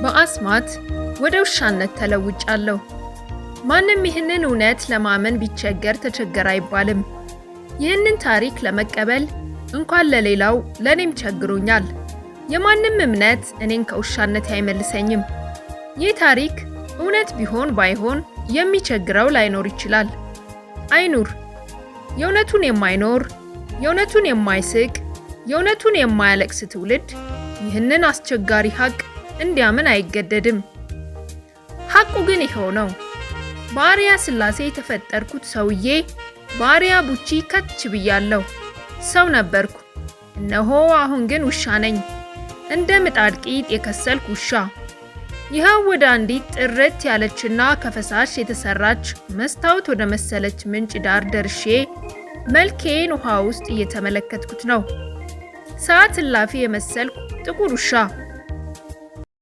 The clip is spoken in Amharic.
በአስማት ወደ ውሻነት ተለውጫለሁ። ማንም ይህንን እውነት ለማመን ቢቸገር ተቸገረ አይባልም። ይህንን ታሪክ ለመቀበል እንኳን ለሌላው ለኔም ቸግሮኛል። የማንም እምነት እኔን ከውሻነት አይመልሰኝም። ይህ ታሪክ እውነት ቢሆን ባይሆን የሚቸግረው ላይኖር ይችላል። አይኑር። የእውነቱን የማይኖር፣ የእውነቱን የማይስቅ፣ የእውነቱን የማያለቅስ ትውልድ ይህንን አስቸጋሪ ሀቅ እንዲያምን አይገደድም። ሀቁ ግን ይኸው ነው። በአርያ ስላሴ የተፈጠርኩት ሰውዬ በአርያ ቡቺ ከች ብያለሁ። ሰው ነበርኩ፣ እነሆ አሁን ግን ውሻ ነኝ። እንደ ምጣድ ቂጥ የከሰልኩ ውሻ። ይኸው ወደ አንዲት ጥርት ያለችና ከፈሳሽ የተሰራች መስታወት ወደ መሰለች ምንጭ ዳር ደርሼ መልኬን ውሃ ውስጥ እየተመለከትኩት ነው። ሰዓት እላፊ የመሰልኩ ጥቁር ውሻ።